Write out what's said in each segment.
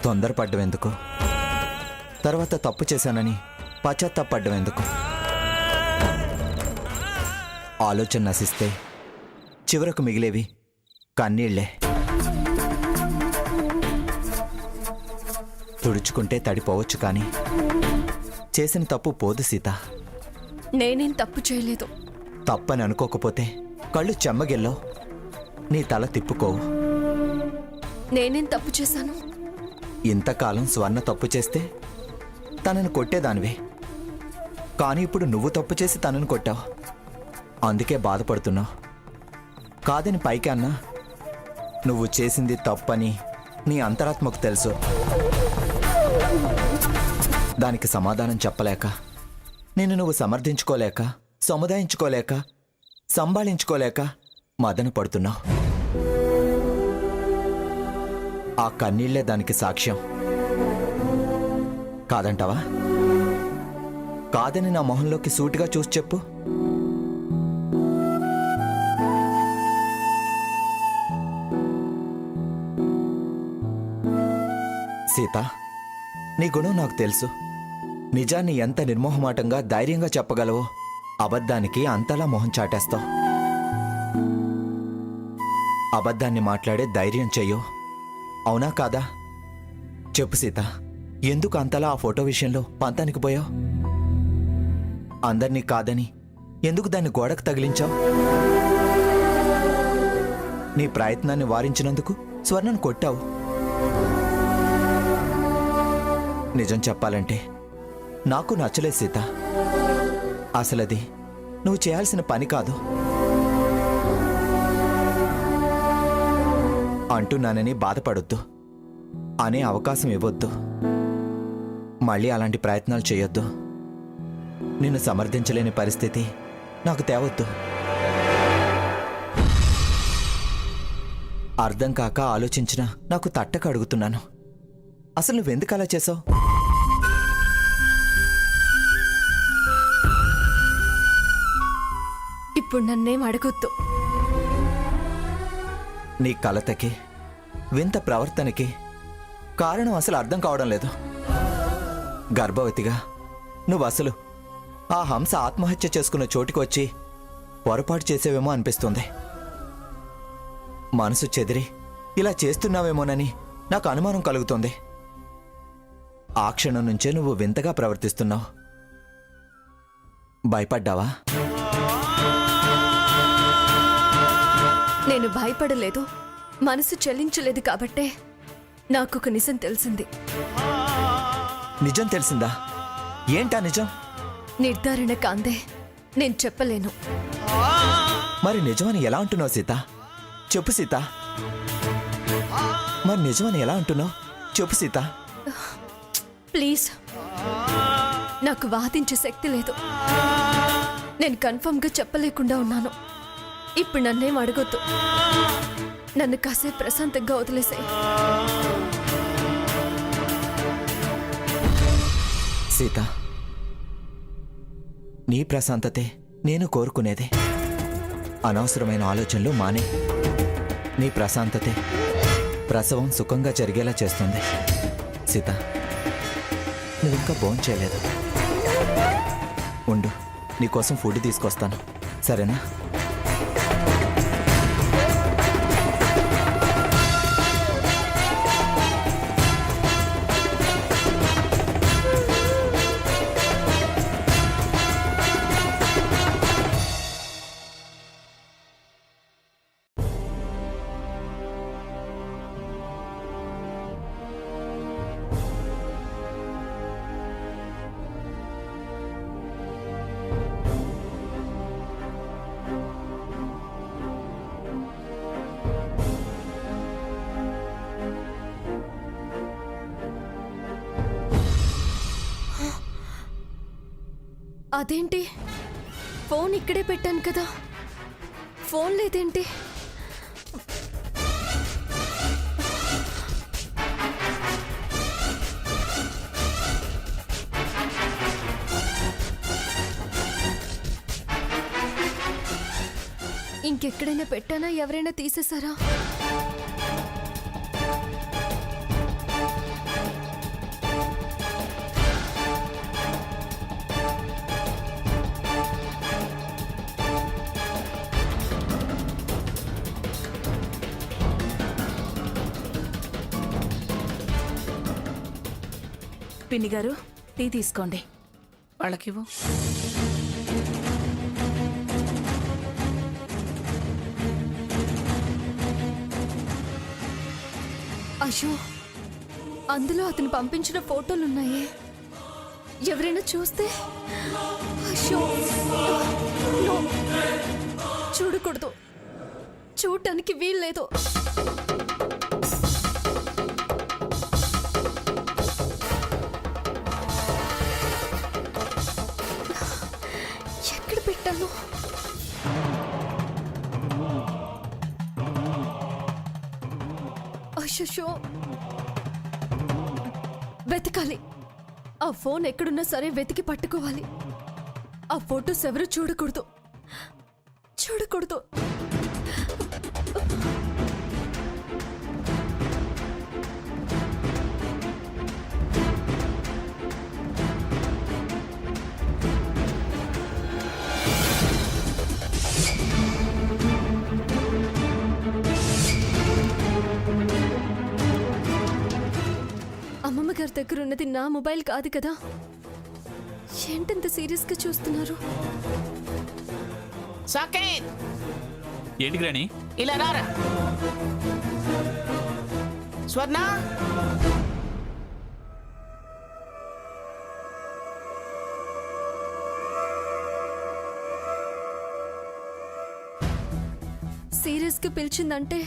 తొందరపడ్డం ఎందుకు? తర్వాత తప్పు చేశానని పశ్చాత్తాపడ్డం ఎందుకు? ఆలోచన నశిస్తే చివరకు మిగిలేవి కన్నీళ్లే. తుడుచుకుంటే తడిపోవచ్చు, కానీ చేసిన తప్పు పోదు సీత. నేనేం తప్పు చేయలేదు. తప్పని అనుకోకపోతే కళ్ళు చెమ్మగిల్లో నీ తల తిప్పుకోవు. నేనేం తప్పు చేశాను? ఇంతకాలం స్వర్ణ తప్పు చేస్తే తనను కొట్టేదానివే, కానీ ఇప్పుడు నువ్వు తప్పు చేసి తనను కొట్టావు. అందుకే బాధపడుతున్నావు. కాదని పైకి అన్నా నువ్వు చేసింది తప్పని నీ అంతరాత్మకు తెలుసు. దానికి సమాధానం చెప్పలేక, నిన్ను నువ్వు సమర్థించుకోలేక, సముదాయించుకోలేక, సంభాళించుకోలేక మదన పడుతున్నావు. ఆ కన్నీళ్లే దానికి సాక్ష్యం. కాదంటావా? కాదని నా మొహంలోకి సూటిగా చూసి చెప్పు. సీత, నీ గుణం నాకు తెలుసు. నిజాన్ని ఎంత నిర్మోహమాటంగా ధైర్యంగా చెప్పగలవో అబద్ధానికి అంతలా మొహం చాటేస్తావు. అబద్ధాన్ని మాట్లాడే ధైర్యం చెయ్యో, అవునా కాదా? చెప్పు సీత, ఎందుకు అంతలా ఆ ఫోటో విషయంలో పంతానికి పోయావు? అందర్నీ కాదని ఎందుకు దాన్ని గోడకు తగిలించావు? నీ ప్రయత్నాన్ని వారించినందుకు స్వర్ణను కొట్టావు. నిజం చెప్పాలంటే నాకు నచ్చలేదు సీత. అసలది నువ్వు చేయాల్సిన పని కాదు. అంటున్నానని బాధపడొద్దు, అనే అవకాశం ఇవ్వొద్దు, మళ్ళీ అలాంటి ప్రయత్నాలు చేయొద్దు. నిన్ను సమర్థించలేని పరిస్థితి నాకు తేవద్దు. అర్థం కాక ఆలోచించినా నాకు తట్టక అడుగుతున్నాను, అసలు నువ్వెందుకు అలా చేసావు? ఇప్పుడు నన్నేం అడగొద్దు. నీ కలతకి, వింత ప్రవర్తనకి కారణం అసలు అర్థం కావడం లేదు. గర్భవతిగా నువ్వు అసలు ఆ హంస ఆత్మహత్య చేసుకున్న చోటికి వచ్చి పొరపాటు చేసేవేమో అనిపిస్తుంది. మనసు చెదిరి ఇలా చేస్తున్నావేమోనని నాకు అనుమానం కలుగుతుంది. ఆ క్షణం నుంచే నువ్వు వింతగా ప్రవర్తిస్తున్నావు. భయపడ్డావా? నేను భయపడలేదు, మనసు చెల్లించలేదు కాబట్టే నాకొక నిజం తెలిసింది. నిజం తెలిసిందా? ఏంటా నిజం? నిర్ధారణ కాందే నేను చెప్పలేను. మరి నిజమని ఎలా అంటున్నావు సీత? చెప్పు సీత. మరి నిజమని ఎలా అంటున్నావు? చెప్పు సీత. ప్లీజ్, నాకు వాదించే శక్తి లేదు. నేను కన్ఫర్మ్గా చెప్పలేకుండా ఉన్నాను. ఇప్పుడు నన్నేం అడగొద్దు. నన్ను కాసేపు ప్రశాంతంగా వదిలేసాయి. సీత, నీ ప్రశాంతతే నేను కోరుకునేదే. అనవసరమైన ఆలోచనలు మానే. నీ ప్రశాంతతే ప్రసవం సుఖంగా జరిగేలా చేస్తుంది. సీత, నువ్వింకా భోంచేయలేదు. ఉండు, నీకోసం ఫుడ్ తీసుకొస్తాను, సరేనా? అదేంటి, ఫోన్ ఇక్కడే పెట్టాను కదా, ఫోన్ లేదేంటి? ఇంకెక్కడైనా పెట్టానా? ఎవరైనా తీసేశారా? పిన్ని గారు టీ తీసుకోండి. వాళ్ళకివ్వు. అయ్యో, అందులో అతను పంపించిన ఫోటోలున్నాయే. ఎవరైనా చూస్తే అయ్యో, నో, చూడకూడదు, చూడటానికి వీల్లేదు. ఎక్కడ పెట్టాను? అయ్యో, వెతకాలి. ఆ ఫోన్ ఎక్కడున్నా సరే వెతికి పట్టుకోవాలి. ఆ ఫోటోస్ ఎవరు చూడకూడదు, చూడకూడదు. అమ్మమ్మ గారి దగ్గర ఉన్నది నా మొబైల్ కాదు కదా. ఏంటంత సీరియస్గా చూస్తున్నారు? సాకేత్, ఏంటి గ్రాని? ఇలా రారా. స్వర్ణ, సీరియస్గా పిలిచిందంటే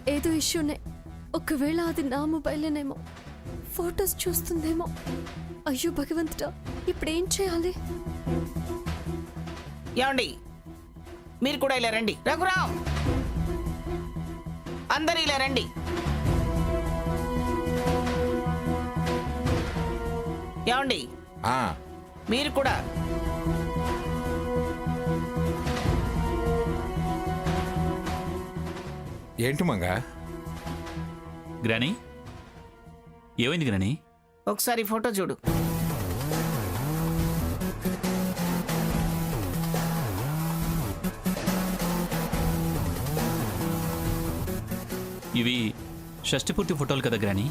ఏదో ఇష్యూనే. ఒకవేళ అది నా మొబైలేనేమో, ఫొటోస్ చూస్తుందేమో. అయ్యో భగవంతుడా, ఇప్పుడేం చేయాలి? ఏమండి, మీరు కూడా ఇలా రండి. రఘురామ్, అందరు ఇలా రండి. ఏమండి, మీరు కూడా. ఏంటి మంగా? గ్రాని, ఏమైంది గ్రాని? ఒకసారి ఫోటో చూడు. ఇవి షష్టిపూర్తి ఫోటోలు కదా గ్రాని?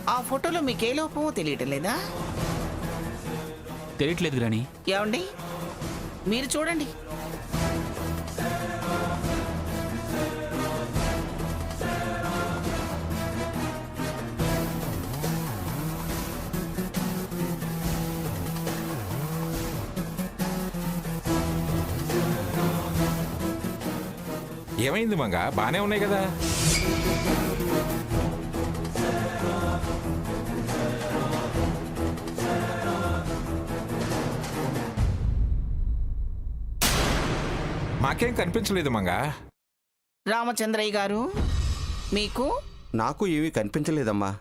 ఆ ఫోటోలో మీకే లోపమో తెలియటం లేదా? తెలియట్లేదు గ్రాని. ఏమండి, మీరు చూడండి. ఏమైంది మంగా? బానే ఉన్నాయి కదా. మాకేం కనిపించలేదు మంగా. రామచంద్రయ్య గారు, మీకు నాకు ఏమీ కనిపించలేదమ్మా.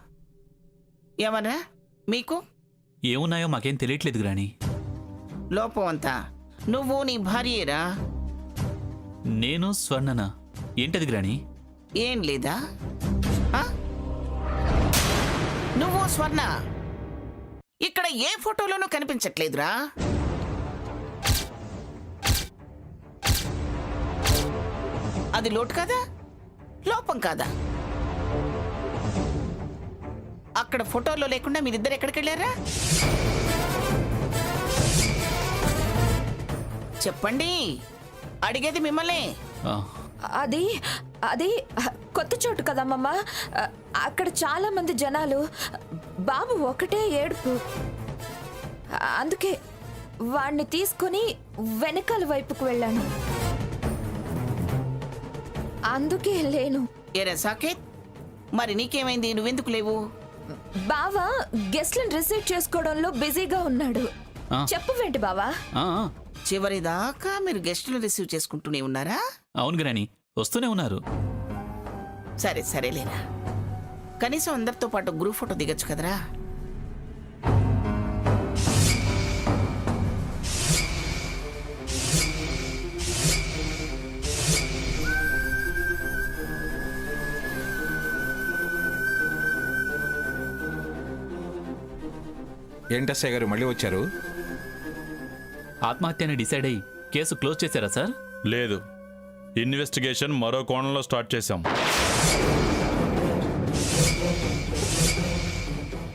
ఏమన్నా? మీకు ఏమున్నాయో మాకేం తెలియట్లేదు గ్రాని. లోపం అంతా నువ్వు నీ భార్యేరా? నేను స్వర్ణనా? ఏంటది గ్రాని? ఏం లేదా? ఆ? నువ్వు స్వర్ణ ఇక్కడ ఏ ఫోటోలోనూ కనిపించట్లేదురా. అది లోటు కాదా, లోపం కాదా? అక్కడ ఫోటోలో లేకుండా మీరిద్దరు ఎక్కడికి వెళ్ళారా? చెప్పండి, అడిగేది మిమ్మల్ని. ఆ, అది అది కొత్త చోటు కదమ్మమ్మ. అక్కడ చాలా మంది జనాలు. బాబు ఒకటే ఏడుపు. అందుకే వాణ్ణి తీసుకుని వెనకాల వైపుకు వెళ్ళాను. అందుకే లేను. ఏరా సాకేత్, మరి నీకేమైంది? నువ్వెందుకు లేవు? బావా గెస్ట్లను రిసీవ్ చేసుకోవడంలో బిజీగా ఉన్నాడు. ఆ. చెప్పవేంటి బావా? ఆ, ఆ, చివరిదాకా మీరు గెస్టులు రిసీవ్ చేసుకుంటూనే ఉన్నారా? అవును గ్రాని, వస్తూనే ఉన్నారు. సరే సరేలేరా, కనీసం అందరితో పాటు గ్రూప్ ఫోటో దిగచ్చు కదరా. ఏంటస్సయ్య గారు మళ్ళీ వచ్చారు? ఆత్మహత్యని డిసైడ్ అయ్యి కేసు క్లోజ్ చేశారా సార్? లేదు, ఇన్వెస్టిగేషన్ మరో కోణంలో స్టార్ట్ చేశాం.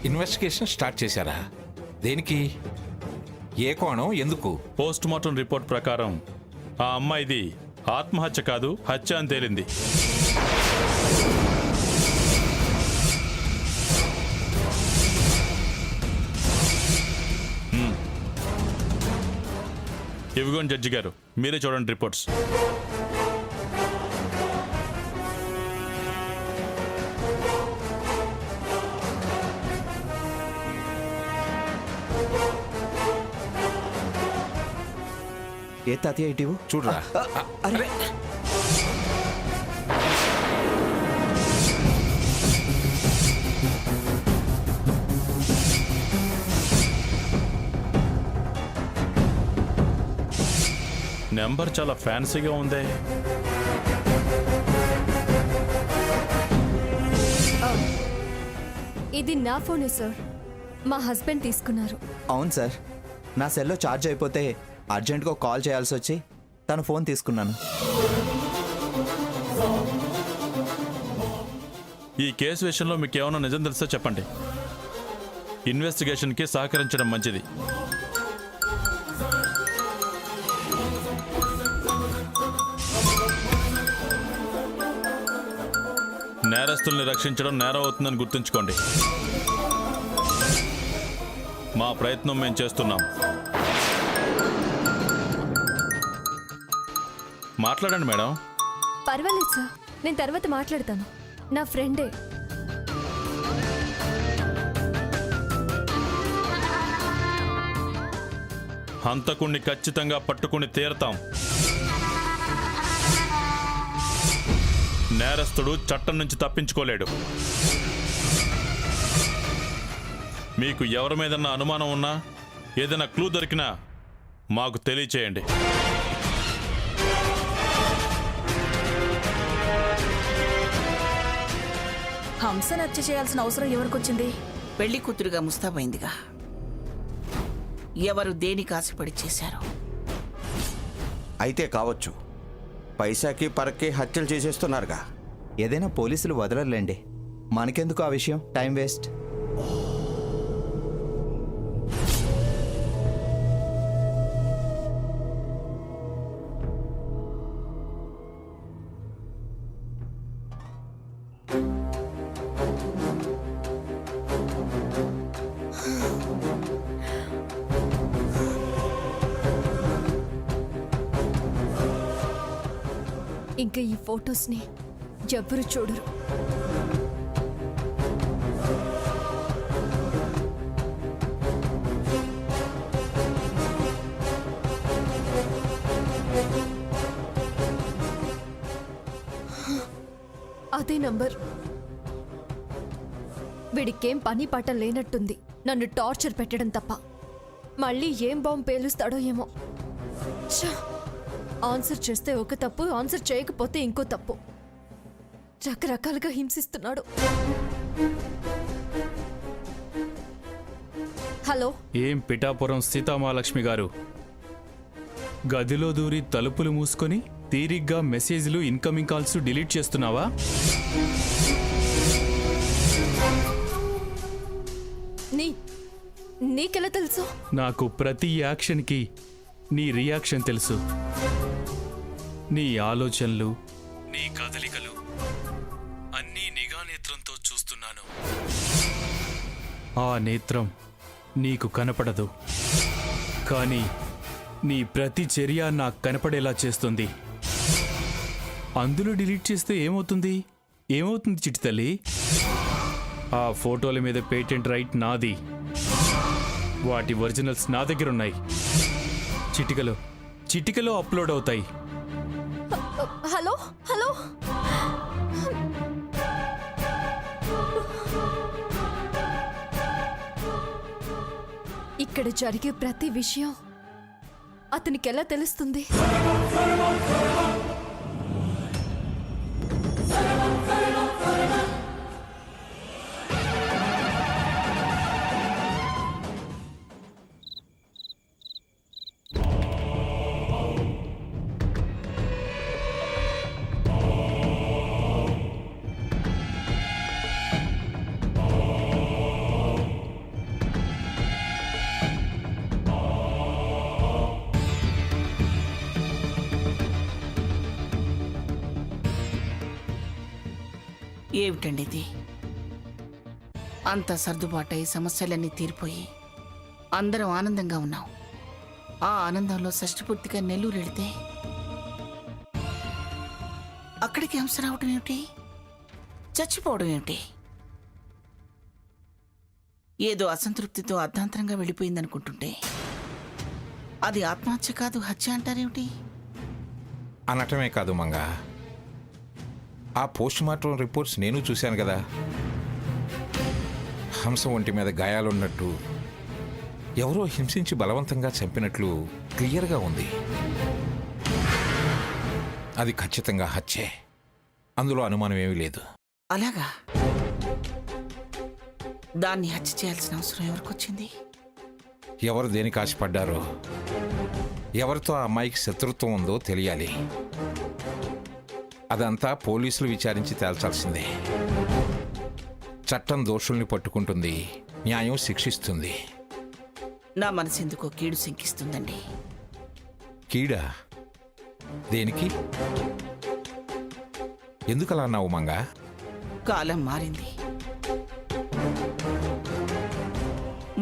ఇన్వెస్టిగేషన్ స్టార్ట్ చేశారా? దేనికి? ఏ కోణం? ఎందుకు? పోస్ట్ మార్టం రిపోర్ట్ ప్రకారం ఆ అమ్మాయిది ఆత్మహత్య కాదు, హత్య అని తేలింది. ఇవిగోండి జడ్జి గారు, మీరే చూడండి రిపోర్ట్స్. ఏ తాతయ్య ఇటీవు? చూడరా. అరే నెంబర్ చాలా ఫ్యాన్సీగా ఉందే. ఇది నా ఫోనే సార్. మా హస్బెండ్ తీసుకున్నారు. అవును సార్, నా సెల్లో ఛార్జ్ అయిపోతే అర్జెంట్గా కాల్ చేయాల్సి వచ్చి తన ఫోన్ తీసుకున్నాను. ఈ కేసు విషయంలో మీకు ఏమైనా నిజం తెలుసా చెప్పండి. ఇన్వెస్టిగేషన్కి సహకరించడం మంచిది. నేరస్తుల్ని రక్షించడం నేరం అవుతుందని గుర్తుంచుకోండి. మా ప్రయత్నం మేము చేస్తున్నాం. మాట్లాడండి మేడం. పర్వాలేదు సార్, నేను తర్వాత మాట్లాడతాను. నా ఫ్రెండే. హంతకుణ్ణి ఖచ్చితంగా పట్టుకుని తీరతాం. నేరస్తుడు చట్టం నుంచి తప్పించుకోలేడు. మీకు ఎవరి మీదన్నా అనుమానం ఉన్నా, ఏదైనా క్లూ దొరికినా మాకు తెలియచేయండి. హంసను హత్య చేయాల్సిన అవసరం ఎవరికొచ్చింది? పెళ్లి కూతురుగా ముస్తాబైందిగా. ఎవరు దేనికి ఆశపడి చేశారు? అయితే కావచ్చు. పైసాకి పరక్కి హత్యలు చేసేస్తున్నారుగా. ఏదైనా పోలీసులు వదలర్లేండి. మనకెందుకు ఆ విషయం? Time waste. ఇంకా ఈ ఫొటోస్ని ఎవ్వరు చూడరు. అదే నంబర్. వీడికేం పని పాట లేనట్టుంది, నన్ను టార్చర్ పెట్టడం తప్ప. మళ్ళీ ఏం బాంబు పేలుస్తాడో ఏమో. ఛ! ఆన్సర్ చేస్తే ఒక తప్పు, ఆన్సర్ చేయకపోతే ఇంకో తప్పు. రకరకాలుగా హింసిస్తున్నాడు. హలో, ఏం పిఠాపురం సీతామహాలక్ష్మి గారు, గదిలో దూరి తలుపులు మూసుకొని తీరిగ్గా మెసేజ్లు, ఇన్కమింగ్ కాల్స్ డిలీట్ చేస్తున్నావా? నీకెలా తెలుసు? నాకు ప్రతి యాక్షన్కి నీ రియాక్షన్ తెలుసు. నీ ఆలోచనలు, నీ కదలికలు అన్నీ నిఘా నేత్రంతో చూస్తున్నాను. ఆ నేత్రం నీకు కనపడదు, కానీ నీ ప్రతి చర్య నాకు కనపడేలా చేస్తుంది. అందులో డిలీట్ చేస్తే ఏమవుతుంది? ఏమవుతుంది చిట్టి తల్లి? ఆ ఫోటోల మీద పేటెంట్ రైట్ నాది. వాటి ఒరిజినల్స్ నా దగ్గర ఉన్నాయి. చిటికలో అప్లోడ్ అవుతాయి. హలో హలో, ఇక్కడ జరిగే ప్రతి విషయం అతనికి ఎలా తెలుస్తుంది? ఏమిటండి ఇది? అంత సర్దుబాటై సమస్యలన్నీ తీరిపోయి అందరం ఆనందంగా ఉన్నాం. ఆ ఆనందంలో షష్టిపూర్తిగా నెల్లూరు వెళితే అక్కడికి హంస రావడం ఏమిటి? చచ్చిపోవడం ఏమిటి? ఏదో అసంతృప్తితో అర్ధాంతరంగా వెళ్ళిపోయిందనుకుంటుంటే అది ఆత్మహత్య కాదు హత్య అంటారేమిటి? అనటమే కాదు మంగ, ఆ పోస్ట్ మార్టం రిపోర్ట్స్ నేను చూశాను కదా. హంస ఒంటి మీద గాయాలున్నట్టు, ఎవరో హింసించి బలవంతంగా చంపినట్లు క్లియర్గా ఉంది. అది ఖచ్చితంగా హత్యే, అందులో అనుమానం ఏమీ లేదు. అలాగా? దాన్ని హత్య చేయాల్సిన అవసరం ఎవరికొచ్చింది? ఎవరు దేనికి ఆశపడ్డారో, ఎవరితో ఆ అమ్మాయికి శత్రుత్వం ఉందో తెలియాలి. అదంతా పోలీసులు విచారించి తేల్చాల్సిందే. చట్టం దోషుల్ని పట్టుకుంటుంది, న్యాయం శిక్షిస్తుంది. నా మనసు ఎందుకో కీడు శంకిస్తుందండి. కీడా? దేనికి? ఎందుకలా అన్నావు మంగా? కాలం మారింది.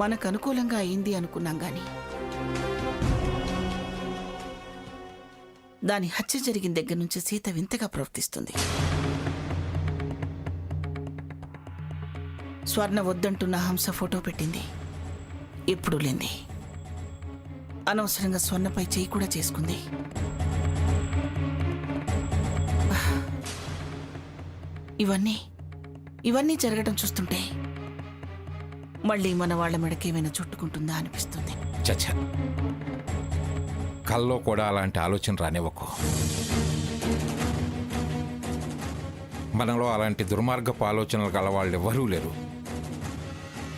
మనకు అనుకూలంగా అయింది అనుకున్నాం గాని దాని హత్య జరిగిన దగ్గర నుంచి సీత వింతగా ప్రవర్తిస్తుంది. స్వర్ణ వద్దంటున్న హంస ఫోటో పెట్టింది, ఎప్పుడు లేంది. అనవసరంగా స్వర్ణపై చేయి కూడా చేసుకుంది. ఇవన్నీ జరగడం చూస్తుంటే మళ్ళీ మన వాళ్ళ మెడకేమైనా చుట్టుకుంటుందా అనిపిస్తుంది. చచ్చ, కల్లో కూడా అలాంటి ఆలోచన రానివ్వకు. మనలో అలాంటి దుర్మార్గపు ఆలోచనలు గల వాళ్ళు ఎవ్వరూ లేరు.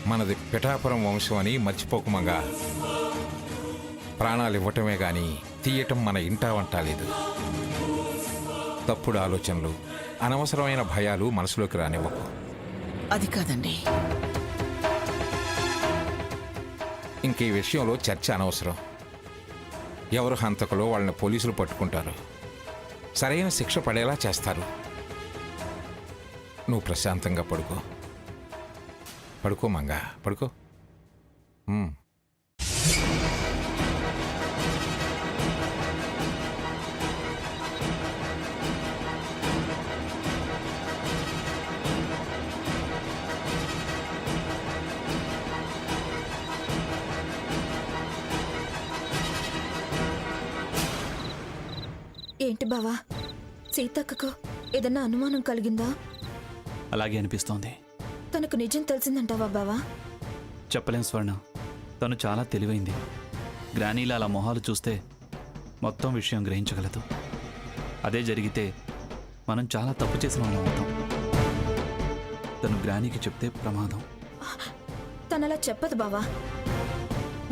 మనది పిఠాపురం వంశం అని మర్చిపోకుమంగా. ప్రాణాలు ఇవ్వటమే గాని తీయటం మన ఇంటా వంట లేదు. తప్పుడు ఆలోచనలు, అనవసరమైన భయాలు మనసులోకి రానివ్వకు. అది కాదండి. ఇంక ఈ విషయంలో చర్చ అనవసరం. ఎవరు హంతకులో వాళ్ళని పోలీసులు పట్టుకుంటారు, సరైన శిక్ష పడేలా చేస్తారు. నువ్వు ప్రశాంతంగా పడుకో. పడుకో మంగా, పడుకో. ఏంటి బావా, సీతక్కకు ఏదన్నా అనుమానం కలిగిందా? అలాగే అనిపిస్తోంది. తనకు నిజం తెలిసిందంటావా బావా? చెప్పలేం స్వర్ణ, తను చాలా తెలివైంది. గ్రానీల అలా మొహాలు చూస్తే మొత్తం విషయం గ్రహించగలదు. అదే జరిగితే మనం చాలా తప్పు చేసిన వాళ్ళం అవుతాం. తను గ్రానీకి చెప్తే ప్రమాదం. తనలా చెప్పదు బావా.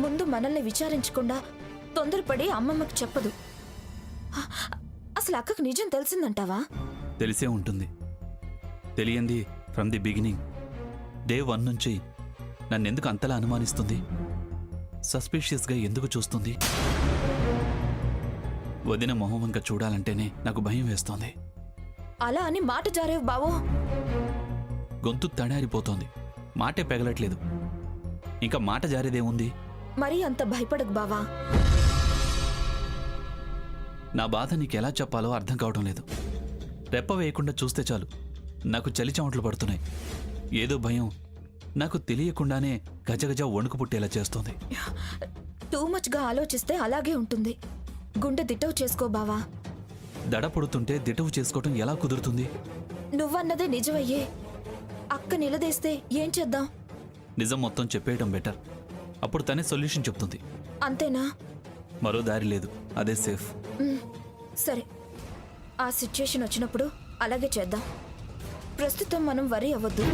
ముందు మనల్ని విచారించకుండా తొందరపడి అమ్మమ్మకి చెప్పదు. అసలు అక్కకు నిజం తెలిసిందంటావా? తెలిసే ఉంటుంది. తెలియంది ఫ్రమ్ ది బిగినింగ్. డే 1 నుంచి నన్నెందుకు అంతలా అనుమానిస్తుంది? సస్పిషియస్గా ఎందుకు చూస్తుంది? వదిన మొహం వంక చూడాలంటేనే నాకు భయం వేస్తోంది. అలా అని మాట జారేవు బావో. గొంతు తడారిపోతోంది, మాటే పెగలట్లేదు. ఇంకా మాట జారేదేముంది? మరీ అంత భయపడకు బావా. నా బాధ నీకెలా చెప్పాలో అర్థం కావడం లేదు. రెప్ప వేయకుండా చూస్తే చాలు నాకు చలి చెమటలు పడుతున్నాయి. ఏదో భయం నాకు తెలియకుండానే గజగజ వణుకు పుట్టేలా చేస్తోంది. టూ మచ్గా ఆలోచిస్తే అలాగే ఉంటుంది. గుండె దిట్టవు చేసుకో బావా. దడ పుడుతుంటే దిటవు చేసుకోవటం ఎలా కుదురుతుంది? నువ్వన్నదే నిజమయ్యే. అక్క నిలదీస్తే ఏం చేద్దాం? నిజం మొత్తం చెప్పేయటం బెటర్. అప్పుడు తనే సొల్యూషన్ చెప్తుంది. అంతేనా? మరో దారి లేదు, అదే సేఫ్. సరే, ఆ సిచ్యుయేషన్ వచ్చినప్పుడు అలాగే చేద్దాం. ప్రస్తుతం మనం వరి అవ్వద్దు.